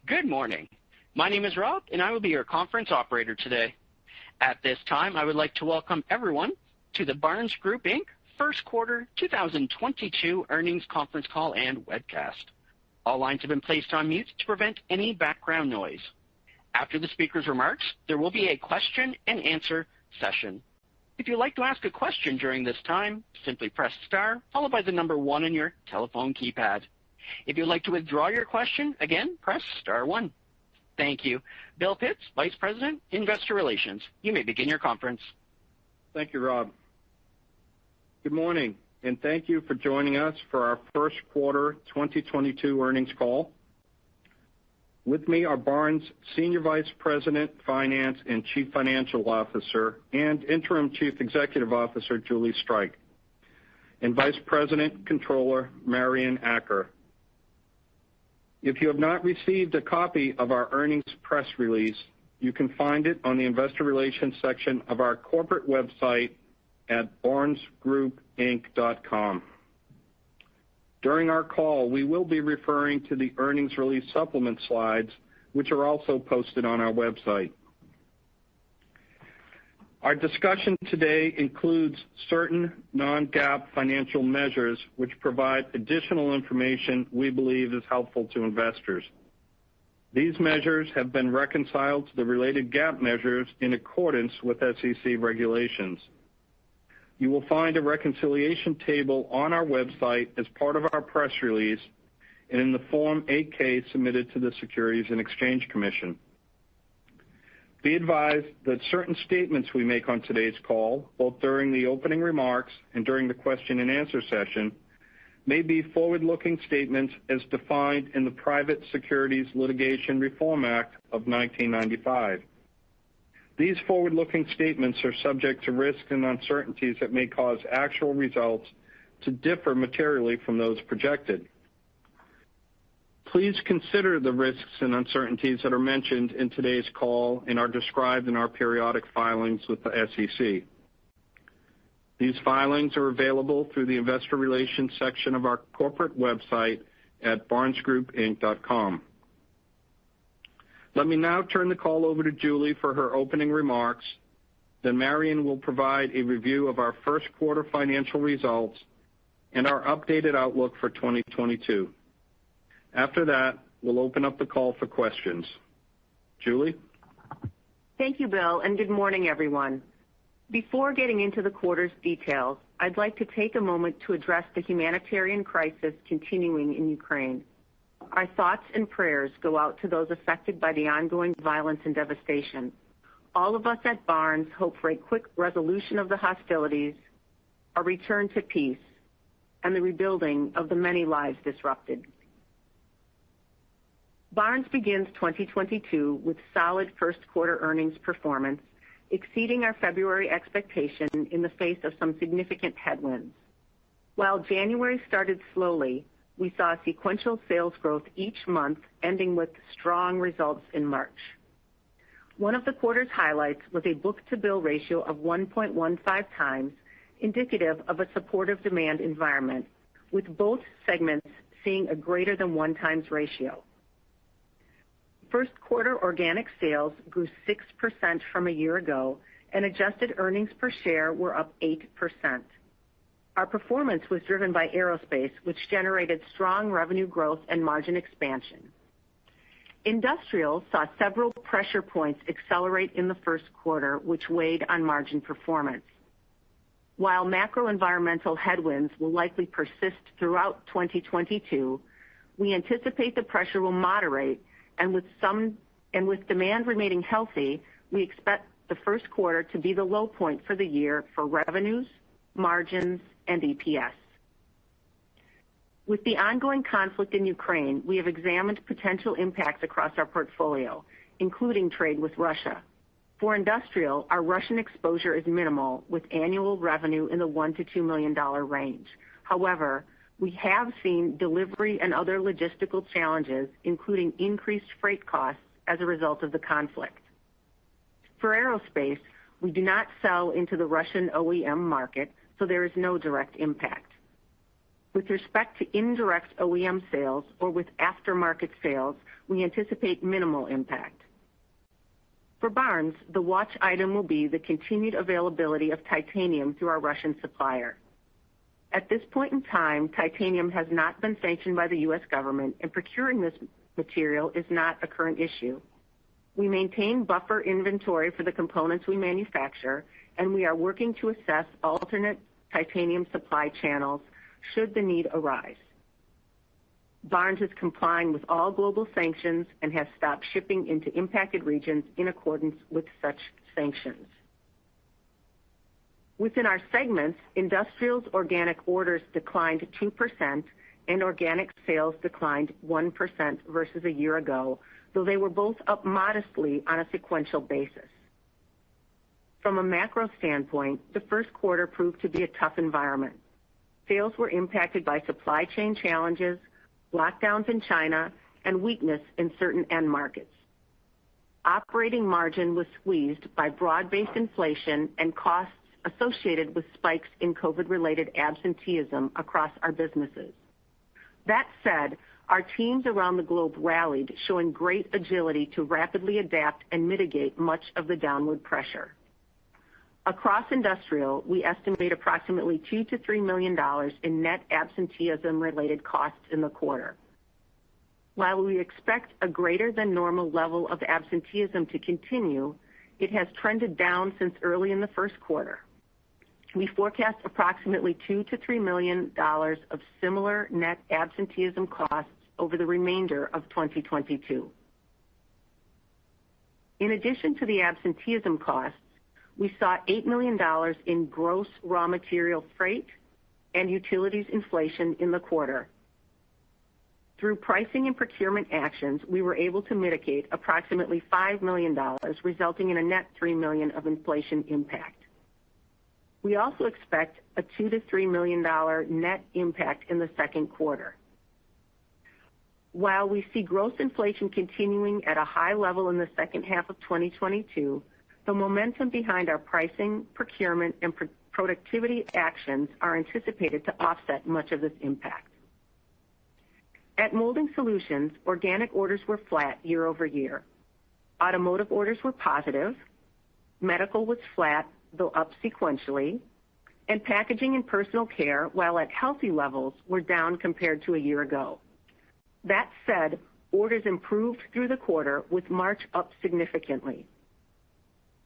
Good morning. My name is Rob, and I will be your conference operator today. At this time, I would like to welcome everyone to the Barnes Group, Inc. First Quarter 2022 Earnings Conference Call and Webcast. All lines have been placed on mute to prevent any background noise. After the speaker's remarks, there will be a question-and-answer session. If you'd like to ask a question during this time, simply press star followed by the number 1 on your telephone keypad. If you'd like to withdraw your question, again, press star 1. Thank you. Bill Pitts, Vice President, Investor Relations. You may begin your conference. Thank you, Rob. Good morning, and thank you for joining us for our first quarter 2022 earnings call. With me are Barnes Senior Vice President, Finance and Chief Financial Officer, and Interim Chief Executive Officer, Julie Streich, and Vice President, Controller, Marian Acker. If you have not received a copy of our earnings press release, you can find it on the Investor Relations section of our corporate website at barnesgroupinc.com. During our call, we will be referring to the earnings release supplement slides, which are also posted on our website. Our discussion today includes certain non-GAAP financial measures which provide additional information we believe is helpful to investors. These measures have been reconciled to the related GAAP measures in accordance with SEC regulations. You will find a reconciliation table on our website as part of our press release and in the Form 8-K submitted to the Securities and Exchange Commission. Be advised that certain statements we make on today's call, both during the opening remarks and during the question and answer session, may be forward-looking statements as defined in the Private Securities Litigation Reform Act of 1995. These forward-looking statements are subject to risks and uncertainties that may cause actual results to differ materially from those projected. Please consider the risks and uncertainties that are mentioned in today's call and are described in our periodic filings with the SEC. These filings are available through the Investor Relations section of our corporate website at barnesgroupinc.com. Let me now turn the call over to Julie for her opening remarks. Then Marian will provide a review of our first quarter financial results and our updated outlook for 2022. After that, we'll open up the call for questions. Julie? Thank you, Bill, and good morning, everyone. Before getting into the quarter's details, I'd like to take a moment to address the humanitarian crisis continuing in Ukraine. Our thoughts and prayers go out to those affected by the ongoing violence and devastation. All of us at Barnes hope for a quick resolution of the hostilities, a return to peace, and the rebuilding of the many lives disrupted. Barnes begins 2022 with solid first quarter earnings performance, exceeding our February expectation in the face of some significant headwinds. While January started slowly, we saw sequential sales growth each month, ending with strong results in March. One of the quarter's highlights was a book-to-bill ratio of 1.15 times, indicative of a supportive demand environment, with both segments seeing a greater than 1 times ratio. First quarter organic sales grew 6% from a year ago, and adjusted earnings per share were up 8%. Our performance was driven by Aerospace, which generated strong revenue growth and margin expansion. Industrial saw several pressure points accelerate in the first quarter, which weighed on margin performance. While macro-environmental headwinds will likely persist throughout 2022, we anticipate the pressure will moderate, and with demand remaining healthy, we expect the first quarter to be the low point for the year for revenues, margins, and EPS. With the ongoing conflict in Ukraine, we have examined potential impacts across our portfolio, including trade with Russia. For Industrial, our Russian exposure is minimal, with annual revenue in the $1 to $2 million range. However, we have seen delivery and other logistical challenges, including increased freight costs as a result of the conflict. For Aerospace, we do not sell into the Russian OEM market, so there is no direct impact. With respect to indirect OEM sales or with aftermarket sales, we anticipate minimal impact. For Barnes, the watch item will be the continued availability of titanium through our Russian supplier. At this point in time, titanium has not been sanctioned by the U.S. government, and procuring this material is not a current issue. We maintain buffer inventory for the components we manufacture, and we are working to assess alternate titanium supply channels should the need arise. Barnes is complying with all global sanctions and has stopped shipping into impacted regions in accordance with such sanctions. Within our segments, Industrial's organic orders declined 2% and organic sales declined 1% versus a year ago, though they were both up modestly on a sequential basis. From a macro standpoint, the first quarter proved to be a tough environment. Sales were impacted by supply chain challenges, lockdowns in China, and weakness in certain end markets. Operating margin was squeezed by broad-based inflation and costs associated with spikes in COVID-related absenteeism across our businesses. That said, our teams around the globe rallied, showing great agility to rapidly adapt and mitigate much of the downward pressure. Across Industrial, we estimate approximately $2 to $3 million in net absenteeism-related costs in the quarter. While we expect a greater than normal level of absenteeism to continue, it has trended down since early in the first quarter. We forecast approximately $2 to $3 million of similar net absenteeism costs over the remainder of 2022. In addition to the absenteeism costs, we saw $8 million in gross raw material freight and utilities inflation in the quarter. Through pricing and procurement actions, we were able to mitigate approximately $5 million, resulting in a net $3 million of inflation impact. We also expect a $2 to $3 million net impact in the second quarter. While we see gross inflation continuing at a high level in the second half of 2022, the momentum behind our pricing, procurement, and productivity actions are anticipated to offset much of this impact. At Molding Solutions, organic orders were flat year over year. Automotive orders were positive. Medical was flat, though up sequentially. And packaging and personal care, while at healthy levels, were down compared to a year ago. That said, orders improved through the quarter, with March up significantly.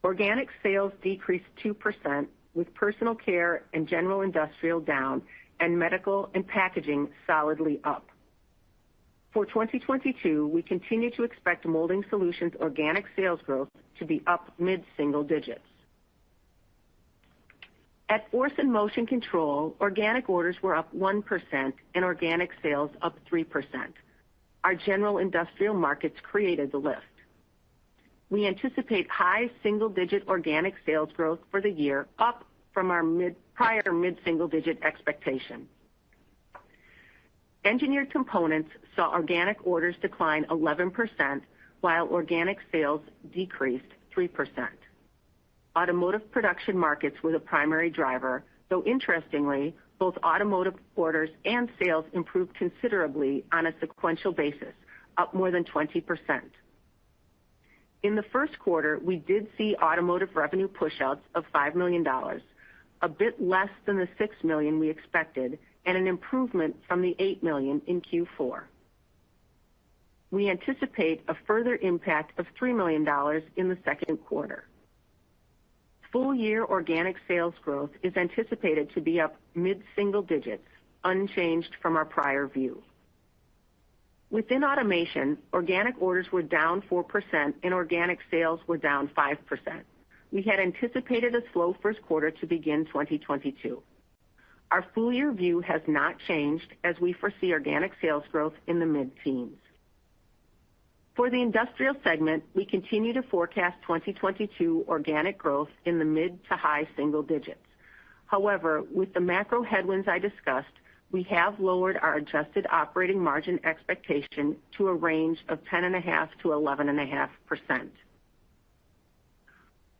Organic sales decreased 2%, with personal care and general industrial down, and medical and packaging solidly up. For 2022, we continue to expect Molding Solutions organic sales growth to be up mid-single digits. At Force and Motion Control, organic orders were up 1% and organic sales up 3%. Our general industrial markets created the lift. We anticipate high single-digit organic sales growth for the year, up from our prior mid-single-digit expectation. Engineered Components saw organic orders decline 11%, while organic sales decreased 3%. Automotive production markets were the primary driver, though interestingly, both automotive orders and sales improved considerably on a sequential basis, up more than 20%. In the first quarter, we did see automotive revenue pushouts of $5 million, a bit less than the $6 million we expected, and an improvement from the $8 million in Q4. We anticipate a further impact of $3 million in the second quarter. Full-year organic sales growth is anticipated to be up mid-single digits, unchanged from our prior view. Within automation, organic orders were down 4% and organic sales were down 5%. We had anticipated a slow first quarter to begin 2022. Our full-year view has not changed as we foresee organic sales growth in the mid-teens. For the industrial segment, we continue to forecast 2022 organic growth in the mid to high single digits. However, with the macro headwinds I discussed, we have lowered our adjusted operating margin expectation to a range of 10.5% to 11.5%.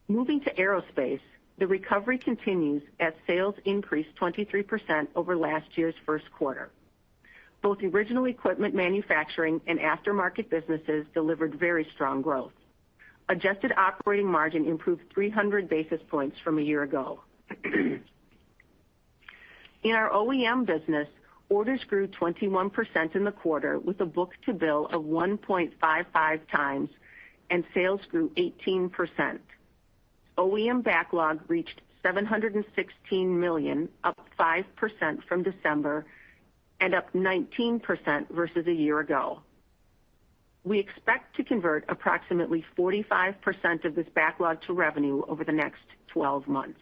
Moving to Aerospace, The recovery continues as sales increased 23% over last year's first quarter. Both original equipment manufacturing and aftermarket businesses delivered very strong growth. Adjusted operating margin improved 300 basis points from a year ago. In our OEM business, orders grew 21% in the quarter with a book-to-bill of 1.55 times, and sales grew 18%. OEM backlog reached $716 million, up 5% from December and up 19% versus a year ago. We expect to convert approximately 45% of this backlog to revenue over the next 12 months.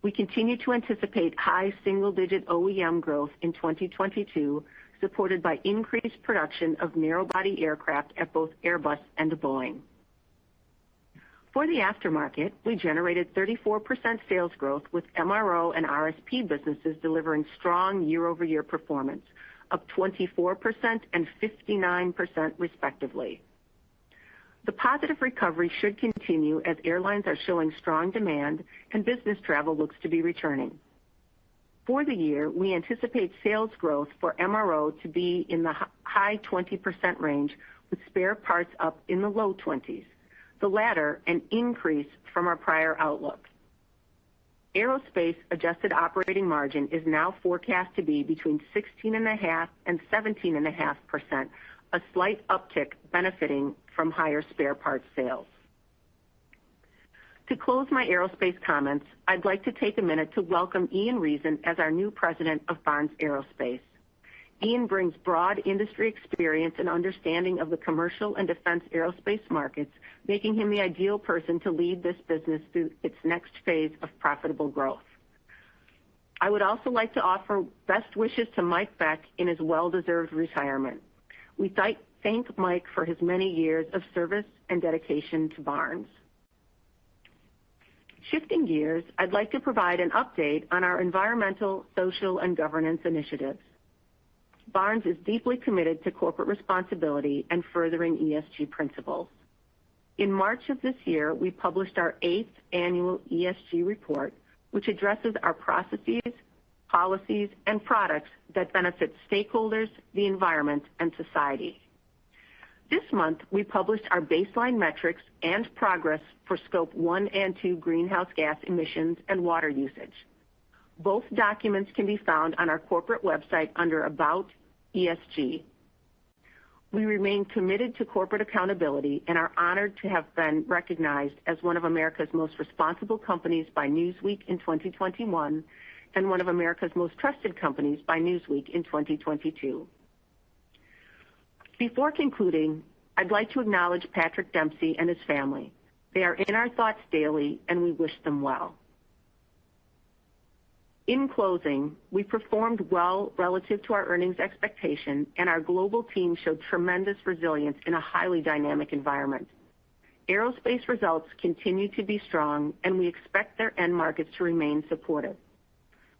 We continue to anticipate high single-digit OEM growth in 2022, supported by increased production of narrow-body aircraft at both Airbus and Boeing. For the aftermarket, we generated 34% sales growth with MRO and RSP businesses delivering strong year-over-year performance, up 24% and 59% respectively. The positive recovery should continue as airlines are showing strong demand and business travel looks to be returning. For the year, we anticipate sales growth for MRO to be in the high 20% range, with spare parts up in the low 20s, the latter an increase from our prior outlook. Aerospace adjusted operating margin is now forecast to be between 16.5% and 17.5%, a slight uptick benefiting from higher spare parts sales. To close my aerospace comments, I'd like to take a minute to welcome Ian Reason as our new president of Barnes Aerospace. Ian brings broad industry experience and understanding of the commercial and defense aerospace markets, making him the ideal person to lead this business through its next phase of profitable growth. I would also like to offer best wishes to Mike Beck in his well-deserved retirement. We thank Mike for his many years of service and dedication to Barnes. Shifting gears, I'd like to provide an update on our environmental, social, and governance initiatives. Barnes is deeply committed to corporate responsibility and furthering ESG principles. In March of this year, we published our 8th annual ESG report, which addresses our processes, policies, and products that benefit stakeholders, the environment, and society. This month, we published our baseline metrics and progress for Scope 1 and 2 greenhouse gas emissions and water usage. Both documents can be found on our corporate website under About ESG. We remain committed to corporate accountability and are honored to have been recognized as one of America's most responsible companies by Newsweek in 2021 and one of America's most trusted companies by Newsweek in 2022. Before concluding, I'd like to acknowledge Patrick Dempsey and his family. They are in our thoughts daily, and we wish them well. In closing, we performed well relative to our earnings expectation, and our global team showed tremendous resilience in a highly dynamic environment. Aerospace results continue to be strong, and we expect their end markets to remain supportive.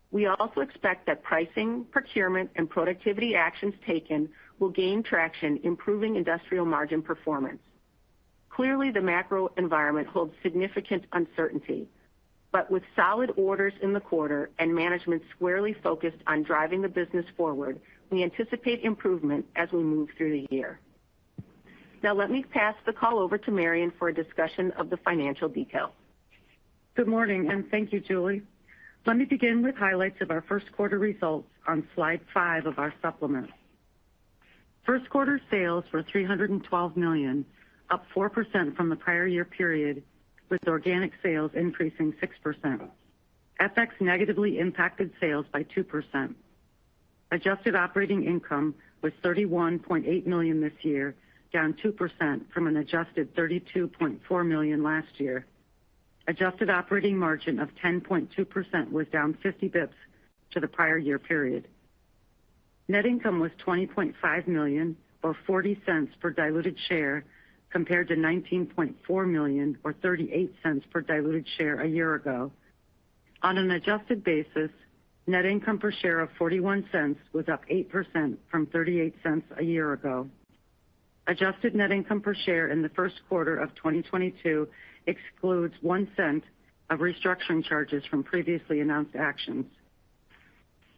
We also expect that pricing, procurement, and productivity actions taken will gain traction, improving industrial margin performance. Clearly, the macro environment holds significant uncertainty, but with solid orders in the quarter and management squarely focused on driving the business forward, we anticipate improvement as we move through the year. Now let me pass the call over to Marion for a discussion of the financial details. Good morning, and thank you, Julie. Let me begin with highlights of our first quarter results on slide 5 of our supplement. First quarter sales were $312 million, up 4% from the prior year period, with organic sales increasing 6%. FX negatively impacted sales by 2%. Adjusted operating income was $31.8 million this year, down 2% from an adjusted $32.4 million last year. Adjusted operating margin of 10.2% was down 50 basis points to the prior year period. Net income was $20.5 million, or 40 cents per diluted share, compared to $19.4 million, or 38 cents per diluted share a year ago. On an adjusted basis, net income per share of 41 cents was up 8% from 38 cents a year ago. Adjusted net income per share in the first quarter of 2022 excludes 1 cent of restructuring charges from previously announced actions.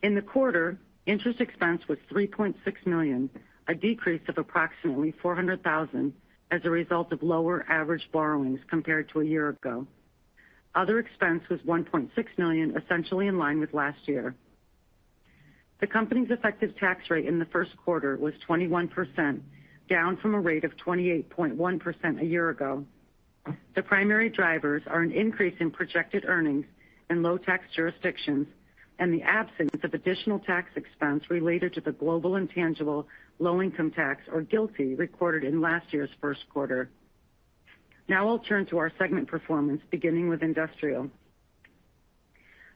In the quarter, interest expense was $3.6 million, a decrease of approximately $400,000 as a result of lower average borrowings compared to a year ago. Other expense was $1.6 million, essentially in line with last year. The company's effective tax rate in the first quarter was 21%, down from a rate of 28.1% a year ago. The primary drivers are an increase in projected earnings in low tax jurisdictions and the absence of additional tax expense related to the Global Intangible Low-Income Tax, or GILTI, recorded in last year's first quarter. Now I'll turn to our segment performance, beginning with Industrial.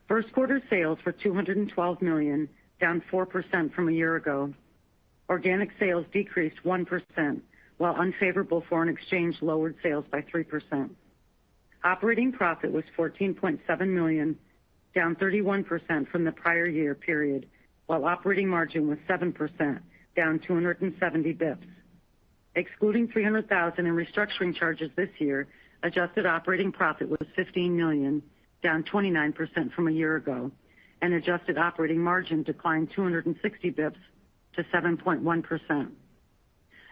First quarter sales were $212 million, down 4% from a year ago. Organic sales decreased 1%, while unfavorable foreign exchange lowered sales by 3%. Operating profit was $14.7 million, down 31% from the prior year period, while operating margin was 7%, down 270 basis points. Excluding $300,000 in restructuring charges this year, adjusted operating profit was $15 million, down 29% from a year ago, and adjusted operating margin declined 260 basis points to 7.1%.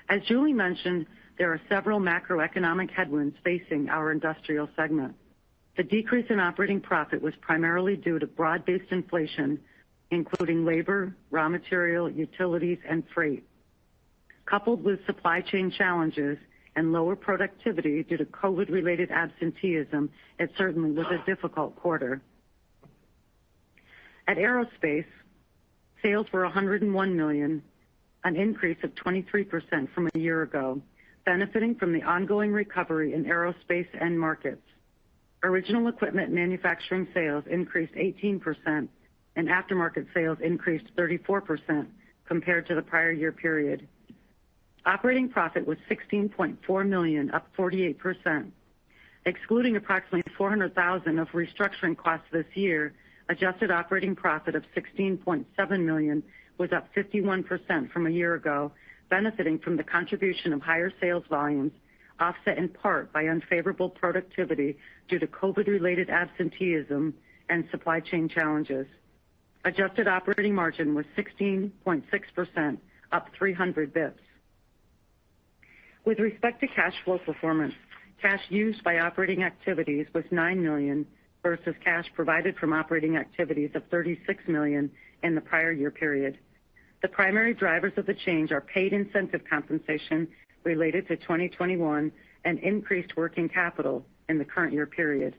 As Julie mentioned, there are several macroeconomic headwinds facing our Industrial segment. The decrease in operating profit was primarily due to broad-based inflation, including labor, raw material, utilities, and freight. Coupled with supply chain challenges and lower productivity due to COVID-related absenteeism, it certainly was a difficult quarter. At Aerospace, sales were $101 million, an increase of 23% from a year ago, benefiting from the ongoing recovery in aerospace end markets. Original equipment manufacturing sales increased 18%, and aftermarket sales increased 34% compared to the prior year period. Operating profit was $16.4 million, up 48%. Excluding approximately $400,000 of restructuring costs this year, adjusted operating profit of $16.7 million was up 51% from a year ago, benefiting from the contribution of higher sales volumes, offset in part by unfavorable productivity due to COVID-related absenteeism and supply chain challenges. Adjusted operating margin was 16.6%, up 300 basis points. With respect to cash flow performance, cash used by operating activities was $9 million versus cash provided from operating activities of $36 million in the prior year period. The primary drivers of the change are paid incentive compensation related to 2021 and increased working capital in the current year period.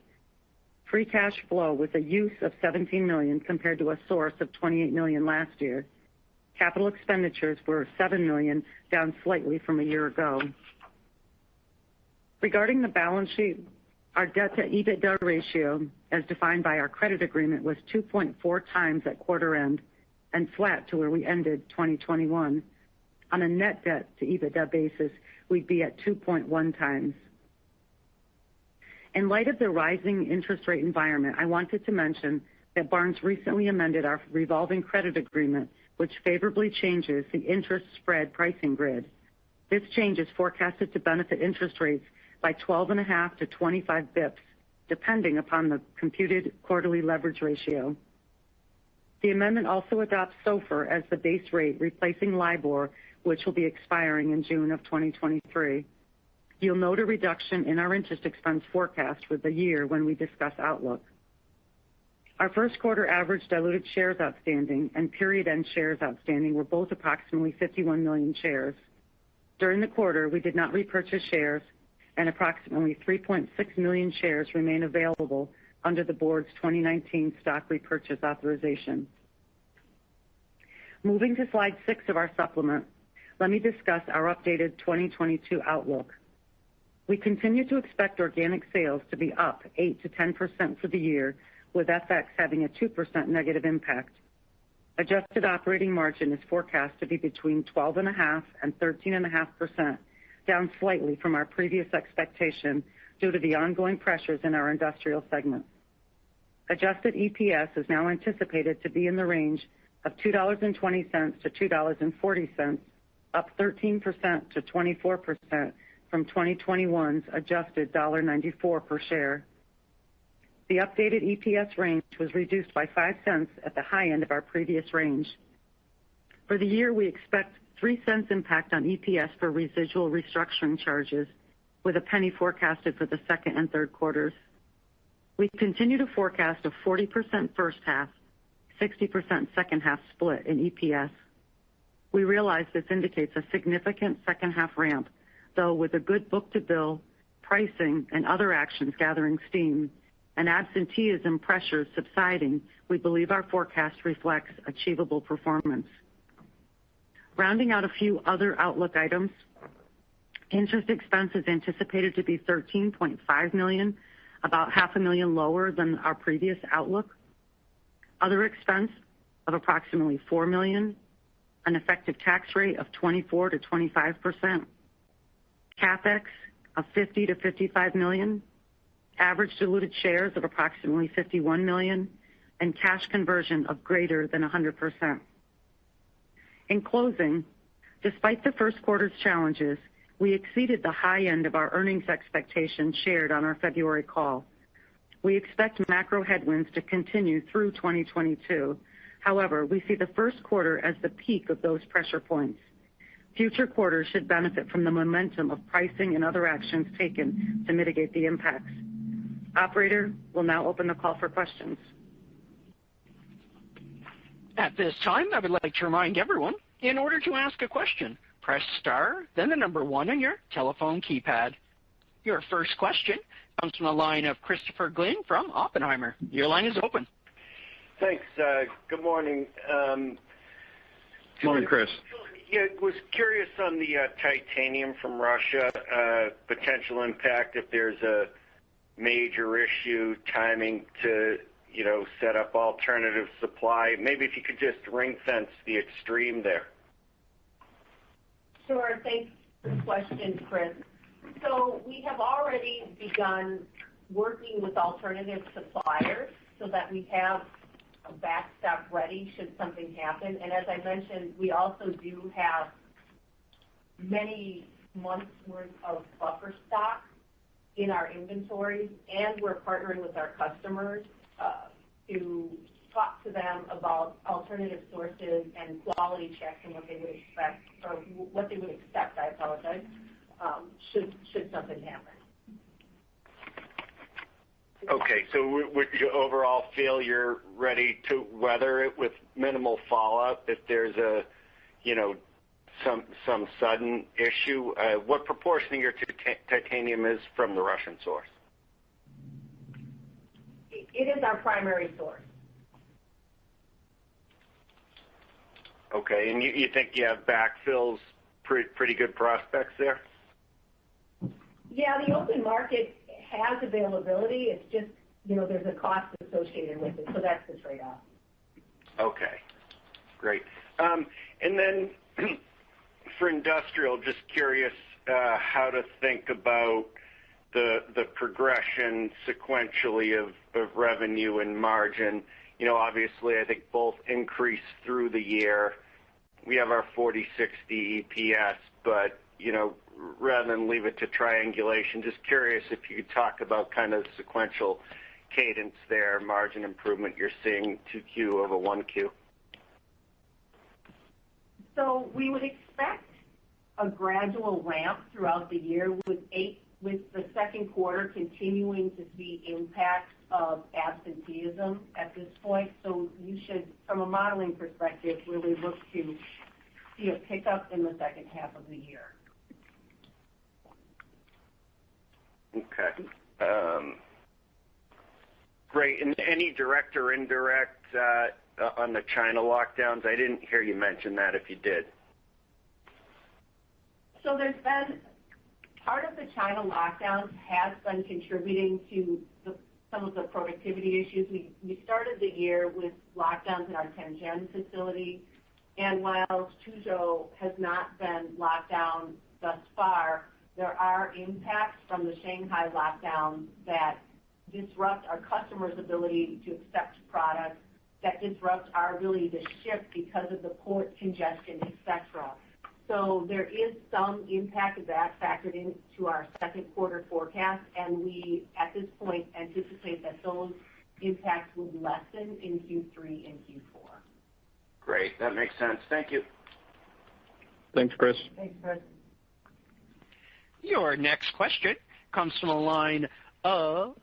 Free cash flow was a use of $17 million compared to a source of $28 million last year. Capital expenditures were $7 million, down slightly from a year ago. Regarding the balance sheet, our debt to Ebitda ratio, as defined by our credit agreement, was 2.4 times at quarter end and flat to where we ended 2021. On a net debt to Ebitda basis, we'd be at 2.1 times. In light of the rising interest rate environment, I wanted to mention that Barnes recently amended our revolving credit agreement, which favorably changes the interest spread pricing grid. This change is forecasted to benefit interest rates by 12.5 to 25 basis points, depending upon the computed quarterly leverage ratio. The amendment also adopts SOFR as the base rate, replacing LIBOR, which will be expiring in June of 2023. You'll note a reduction in our interest expense forecast for the year when we discuss outlook. Our first quarter average diluted shares outstanding and period end shares outstanding were both approximately 51 million shares. During the quarter, we did not repurchase shares, and approximately 3.6 million shares remain available under the board's 2019 stock repurchase authorization. Moving to slide 6 of our supplement, let me discuss our updated 2022 outlook. We continue to expect organic sales to be up 8 to 10% for the year, with FX having a 2% negative impact. Adjusted operating margin is forecast to be between 12.5% and 13.5%, down slightly from our previous expectation due to the ongoing pressures in our Industrial segment. Adjusted EPS is now anticipated to be in the range of $2.20 to $2.40, up 13% to 24% from 2021's adjusted $1.94 per share. The updated EPS range was reduced by 5 cents at the high end of our previous range. For the year, we expect 3 cents impact on EPS for residual restructuring charges, with a penny forecasted for the second and third quarters. We continue to forecast a 40% first half, 60% second half split in EPS. We realize this indicates a significant second half ramp, though with a good book-to-bill, pricing, and other actions gathering steam, and absenteeism pressures subsiding, we believe our forecast reflects achievable performance. Rounding out a few other outlook items, interest expense is anticipated to be $13.5 million, about $500,000 lower than our previous outlook. Other expense of approximately $4 million, an effective tax rate of 24 to 25%, CapEx of $50 to $55 million, average diluted shares of approximately 51 million, and cash conversion of greater than 100%. In closing, despite the first quarter's challenges, we exceeded the high end of our earnings expectations shared on our February call. We expect macro headwinds to continue through 2022. However, we see the first quarter as the peak of those pressure points. Future quarters should benefit from the momentum of pricing and other actions taken to mitigate the impacts. Operator, we'll now open the call for questions. At this time, I would like to remind everyone, in order to ask a question, press star, then the number 1 on your telephone keypad. Your first question comes from the line of Christopher Glynn from Oppenheimer. Your line is open. Thanks. Good morning. Morning, Chris. Yeah, was curious on the titanium from Russia, potential impact if there's a major issue, timing to set up alternative supply. Maybe if you could just ring fence the extreme there. Sure. Thanks for the question, Chris. So we have already begun working with alternative suppliers so that we have a backstop ready should something happen. And as I mentioned, we also do have many months worth of buffer stock in our inventories, and we're partnering with our customers to talk to them about alternative sources and quality checks and what they would expect, or what they would accept, I apologize, should something happen. Okay, so would you overall feel you're ready to weather it with minimal fallout if there's a, some sudden issue? What proportion of your titanium is from the Russian source? It is our primary source. Okay, and you think you have backfills, pretty good prospects there? Yeah, the open market has availability. It's just, there's a cost associated with it, so that's the trade-off. Okay, great. And then for industrial, just curious how to think about the progression sequentially of revenue and margin. Obviously, I think both increase through the year. We have our 40-60 EPS, but rather than leave it to triangulation, just curious if you could talk about kind of sequential cadence there, margin improvement you're seeing 2Q over 1Q. So we would expect a gradual ramp throughout the year with the second quarter continuing to see impacts of absenteeism at this point. So you should, from a modeling perspective, really look to see a pickup in the second half of the year. Okay. Great. And any direct or indirect on the China lockdowns? I didn't hear you mention that if you did. So there's been part of the China lockdowns has been contributing to some of the productivity issues. We started the year with lockdowns in our Tianjin facility, and while Suzhou has not been locked down thus far, there are impacts from the Shanghai lockdown that disrupt our customers' ability to accept products, that disrupt our ability to ship because of the port congestion, et cetera. So there is some impact of that factored into our second quarter forecast, and we, at this point, anticipate that those impacts would lessen in Q3 and Q4. Great. That makes sense. Thank you. Thanks, Chris. Thanks, Chris. Your next question comes from the line of,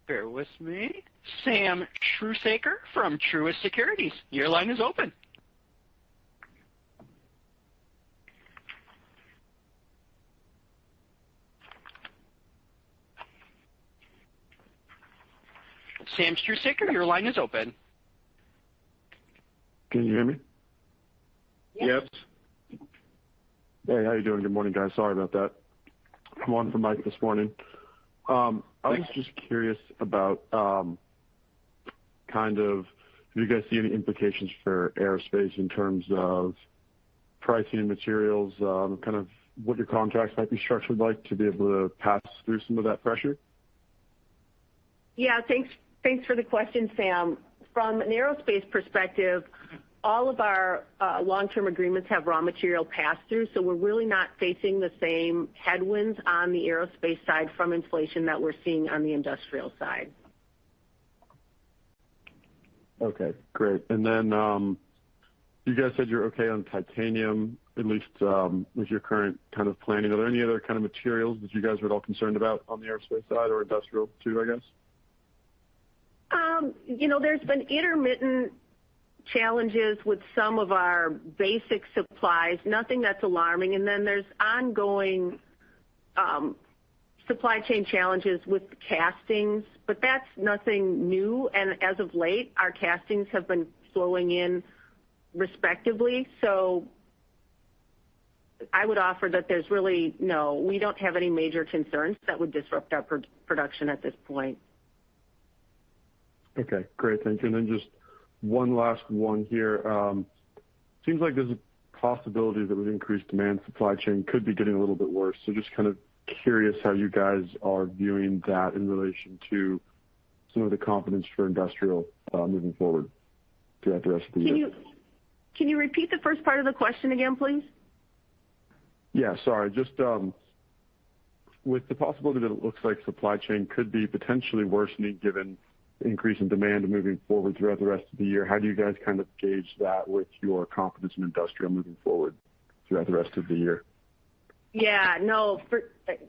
bear with me, Sam Struhsaker from Truist Securities. Your line is open. Sam Struhsaker, your line is open. Can you hear me? Yes. Hey, how you doing? Good morning, guys. Sorry about that. I'm on for Mike this morning. I was just curious about kind of if you guys see any implications for aerospace in terms of pricing and materials, kind of what your contracts might be structured like to be able to pass through some of that pressure? Yeah, thanks for the question, Sam. From an aerospace perspective, all of our long-term agreements have raw material pass-through, so we're really not facing the same headwinds on the aerospace side from inflation that we're seeing on the industrial side. Okay, great. And then you guys said you're okay on titanium, at least with your current kind of planning. Are there any other kind of materials that you guys are at all concerned about on the aerospace side or industrial too, I guess? There's been intermittent challenges with some of our basic supplies, nothing that's alarming. And then there's ongoing supply chain challenges with castings, but that's nothing new. And as of late, our castings have been flowing in respectively. So I would offer that there's really we don't have any major concerns that would disrupt our production at this point. Okay, great. Thank you. And then just one last one here. Seems like there's a possibility that with increased demand, supply chain could be getting a little bit worse. So just kind of curious how you guys are viewing that in relation to some of the confidence for industrial moving forward throughout the rest of the year. Can you repeat the first part of the question again, please? Yeah, sorry. Just with the possibility that it looks like supply chain could be potentially worsening given increase in demand moving forward throughout the rest of the year, how do you guys kind of gauge that with your confidence in industrial moving forward throughout the rest of the year? Yeah, no,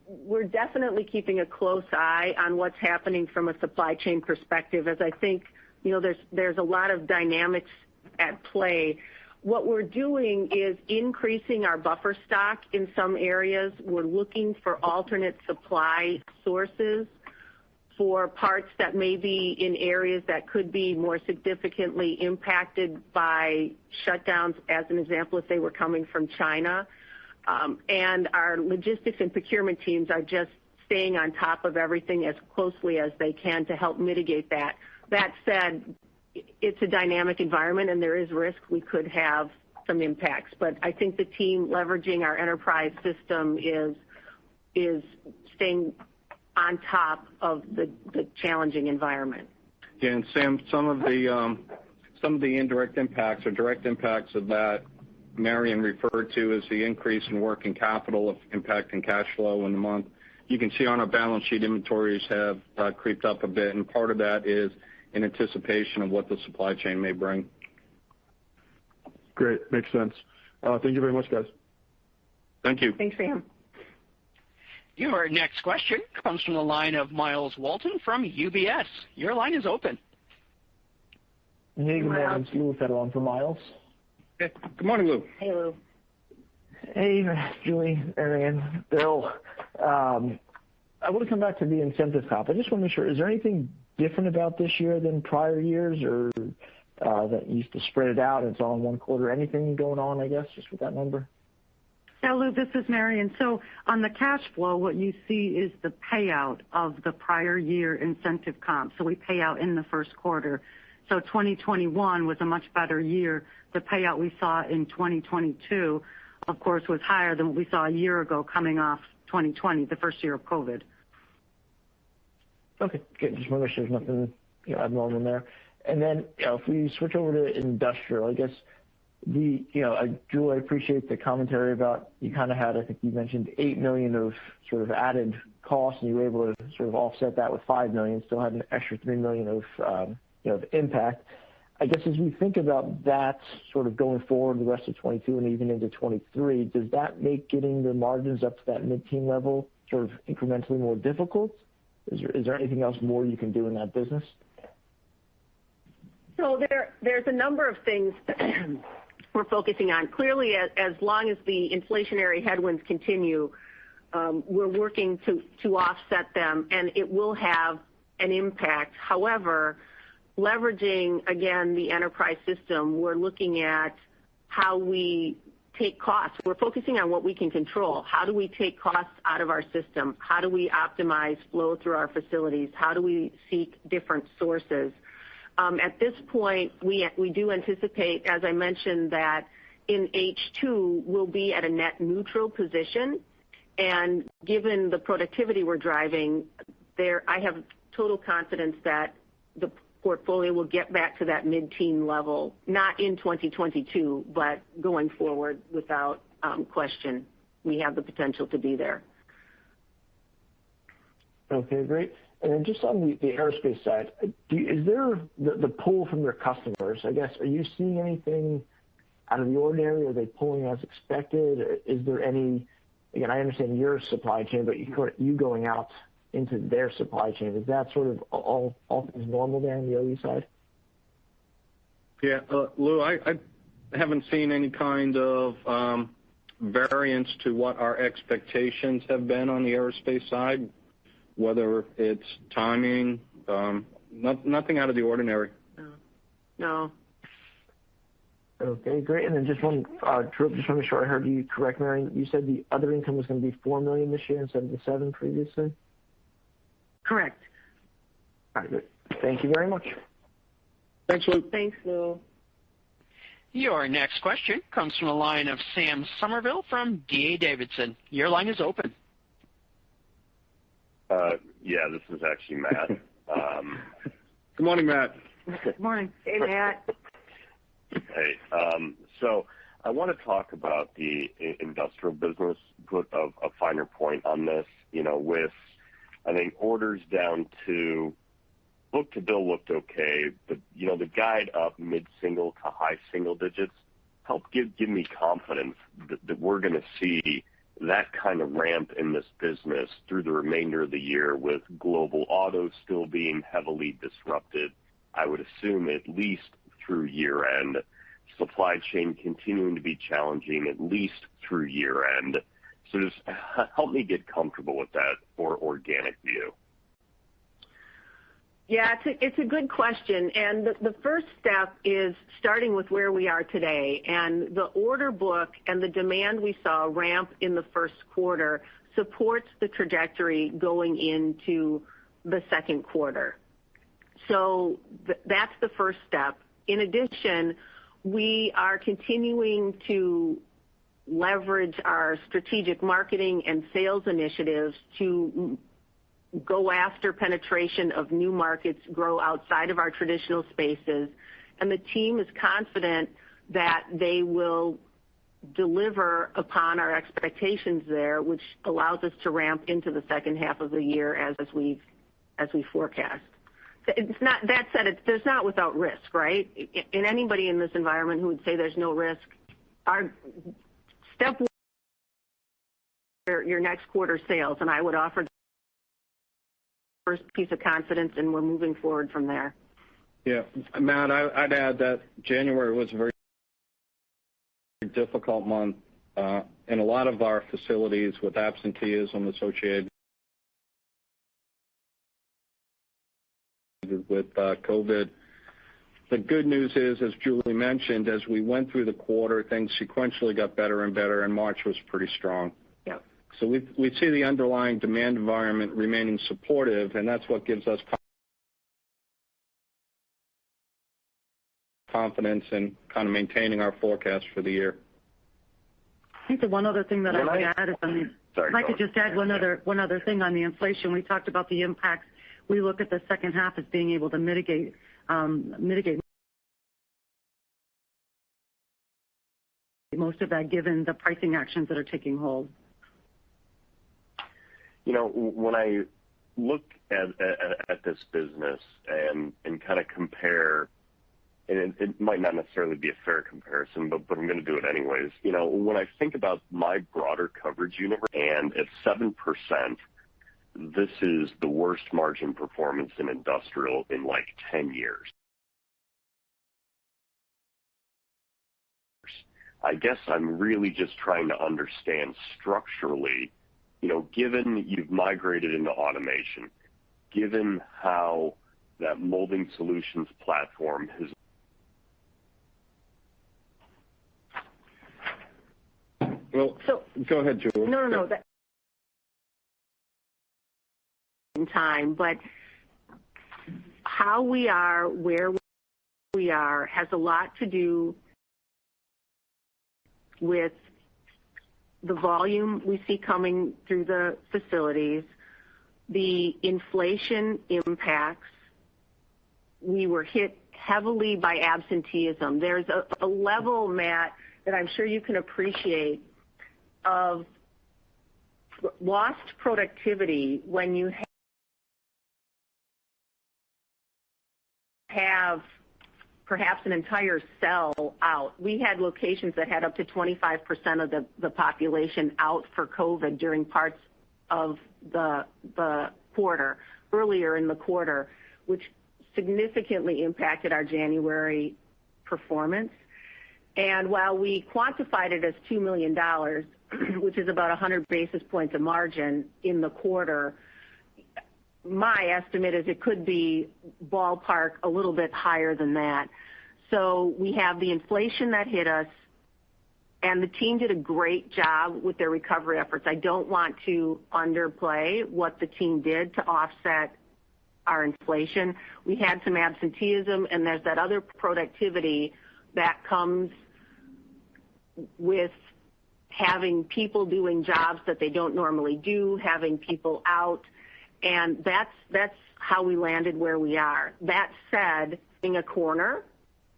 we're definitely keeping a close eye on what's happening from a supply chain perspective, as I think, there's a lot of dynamics at play. What we're doing is increasing our buffer stock in some areas. We're looking for alternate supply sources for parts that may be in areas that could be more significantly impacted by shutdowns, as an example, if they were coming from China. And our logistics and procurement teams are just staying on top of everything as closely as they can to help mitigate that. That said, it's a dynamic environment and there is risk we could have some impacts. But I think the team leveraging our enterprise system is staying on top of the challenging environment. Yeah, and Sam, some of the indirect impacts or direct impacts of that Marion referred to as the increase in working capital impacting cash flow in the month. You can see on our balance sheet inventories have creeped up a bit, and part of that is in anticipation of what the supply chain may bring. Great, makes sense. Thank you very much, guys. Thank you. Thanks, Sam. Your next question comes from the line of Miles Walton from UBS. Your line is open. Hey, good morning. It's Lou Federal for Miles. Hey, good morning, Lou. Hey, Lou. Hey, Julie, Marion, Bill. I want to come back to the incentive comp. I just want to make sure, is there anything different about this year than prior years, or that used to spread it out and it's all in one quarter? Anything going on, I guess, just with that number? Yeah, Lou, this is Marion. So on the cash flow, what you see is the payout of the prior year incentive comp. So we pay out in the first quarter. So 2021 was a much better year. The payout we saw in 2022, of course, was higher than what we saw a year ago coming off 2020, the first year of COVID. Okay, good. Just want to make sure there's nothing abnormal in there. And then if we switch over to industrial, I guess Julie, I appreciate the commentary about you kind of had, I think you mentioned $8 million of sort of added costs, and you were able to sort of offset that with $5 million, still had an extra $3 million of impact. I guess as we think about that sort of going forward the rest of 22 and even into 23, does that make getting the margins up to that mid-teen level sort of incrementally more difficult? Is there anything else more you can do in that business? So there's a number of things we're focusing on. Clearly, as long as the inflationary headwinds continue, we're working to offset them, and it will have an impact. However, leveraging, again, the enterprise system, we're looking at how we take costs. We're focusing on what we can control. How do we take costs out of our system? How do we optimize flow through our facilities? How do we seek different sources? At this point, we do anticipate, as I mentioned, that in H2 we'll be at a net neutral position, and given the productivity we're driving, I have total confidence that the portfolio will get back to that mid-teen level, not in 2022, but going forward without question. We have the potential to be there. Okay, great. And then just on the aerospace side, is there the pull from your customers? I guess, are you seeing anything out of the ordinary? Are they pulling as expected? Is there any, again, I understand your supply chain, but you going out into their supply chain, is that sort of all things normal there on the OE side? Yeah, Lou, I haven't seen any kind of variance to what our expectations have been on the aerospace side, whether it's timing, nothing out of the ordinary. No. Okay, great. And then just one, Drew, just want to make sure I heard you correct, Mary. You said the other income was going to be $4 million this year instead of the $7 million previously? Correct. All right, good. Thank you very much. Thanks, Lou. Thanks, Lou. Your next question comes from the line of Sam Somerville from D.A. Davidson. Your line is open. Yeah, this is actually Matt. Good morning, Matt. Good morning. Hey, Matt. Hey, so I want to talk about the industrial business, put a finer point on this, with, I think, orders down to book-to-bill looked okay, but, the guide up mid-single to high single digits helped give me confidence that we're going to see that kind of ramp in this business through the remainder of the year, with global autos still being heavily disrupted, I would assume at least through year-end, supply chain continuing to be challenging at least through year-end. So just help me get comfortable with that for organic view. Yeah, it's a good question. And the first step is starting with where we are today. And the order book and the demand we saw ramp in the first quarter supports the trajectory going into the second quarter. So that's the first step. In addition, we are continuing to leverage our strategic marketing and sales initiatives to go after penetration of new markets, grow outside of our traditional spaces, and the team is confident that they will deliver upon our expectations there, which allows us to ramp into the second half of the year as we forecast. It's not, that said, there's not without risk, right? And anybody in this environment who would say there's no risk, our step one, your next quarter sales, and I would offer the first piece of confidence, and we're moving forward from there. Yeah, Matt, I'd add that January was a very difficult month in a lot of our facilities with absenteeism associated with COVID. The good news is, as Julie mentioned, as we went through the quarter, things sequentially got better and better, and March was pretty strong. Yep. So we see the underlying demand environment remaining supportive, and that's what gives us confidence in kind of maintaining our forecast for the year. I think the one other thing that I would add is Sorry, if I could just add one other thing on the inflation. We talked about the impacts. We look at the second half as being able to mitigate most of that given the pricing actions that are taking hold. When I look at this business and kind of compare, and it might not necessarily be a fair comparison, but I'm going to do it anyways. When I think about my broader coverage universe, and at 7%, this is the worst margin performance in industrial in like 10 years. I guess I'm really just trying to understand structurally, given you've migrated into automation, given how that molding solutions platform has. Well, go ahead, Julie. No. In time, but how we are, where we are, has a lot to do with the volume we see coming through the facilities, the inflation impacts. We were hit heavily by absenteeism. There's a level, Matt, that I'm sure you can appreciate of lost productivity when you have perhaps an entire cell out. We had locations that had up to 25% of the population out for COVID during parts of the quarter, earlier in the quarter, which significantly impacted our January performance. And while we quantified it as $2 million, which is about 100 basis points of margin in the quarter, my estimate is it could be ballpark a little bit higher than that. So we have the inflation that hit us, and the team did a great job with their recovery efforts. I don't want to underplay what the team did to offset our inflation. We had some absenteeism, and there's that other productivity that comes with having people doing jobs that they don't normally do, having people out. And that's how we landed where we are. That said, in a corner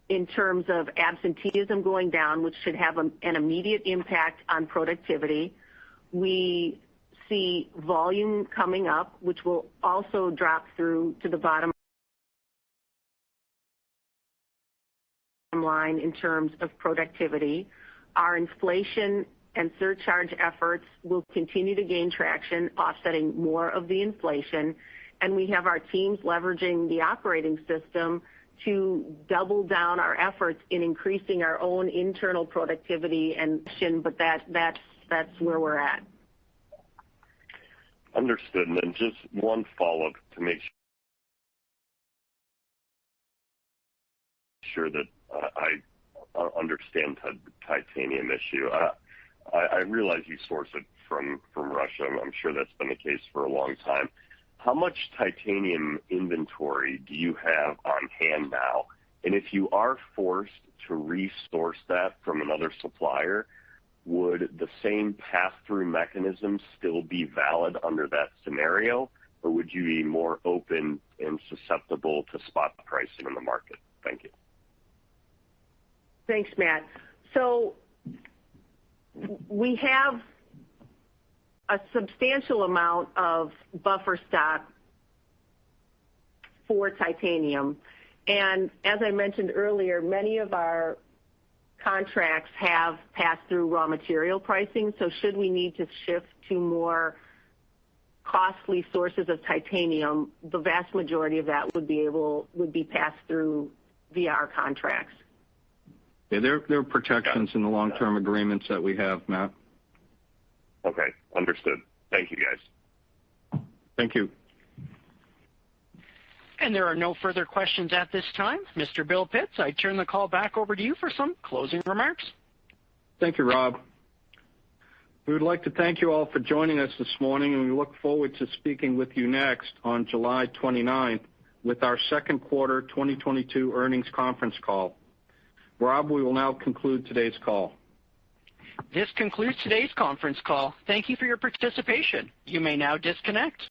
in terms of absenteeism going down, which should have an immediate impact on productivity. We see volume coming up, which will also drop through to the bottom line in terms of productivity. Our inflation and surcharge efforts will continue to gain traction, offsetting more of the inflation. And we have our teams leveraging the operating system to double down our efforts in increasing our own internal productivity but that's where we're at. Understood. And then just one follow-up to make sure that I understand the titanium issue. I realize you source it from Russia. I'm sure that's been the case for a long time. How much titanium inventory do you have on hand now? And if you are forced to resource that from another supplier, would the same pass-through mechanism still be valid under that scenario, or would you be more open and susceptible to spot pricing in the market? Thank you. Thanks, Matt. So we have a substantial amount of buffer stock for titanium. And as I mentioned earlier, many of our contracts have passed through raw material pricing. So should we need to shift to more costly sources of titanium, the vast majority of that would be passed through via our contracts. Yeah, there are protections in the long-term agreements that we have, Matt. Okay, understood. Thank you, guys. Thank you. And there are no further questions at this time. Mr. Bill Pitts, I turn the call back over to you for some closing remarks. Thank you, Rob. We would like to thank you all for joining us this morning, and we look forward to speaking with you next on July 29th with our second quarter 2022 earnings conference call. Rob, we will now conclude today's call. This concludes today's conference call. Thank you for your participation. You may now disconnect.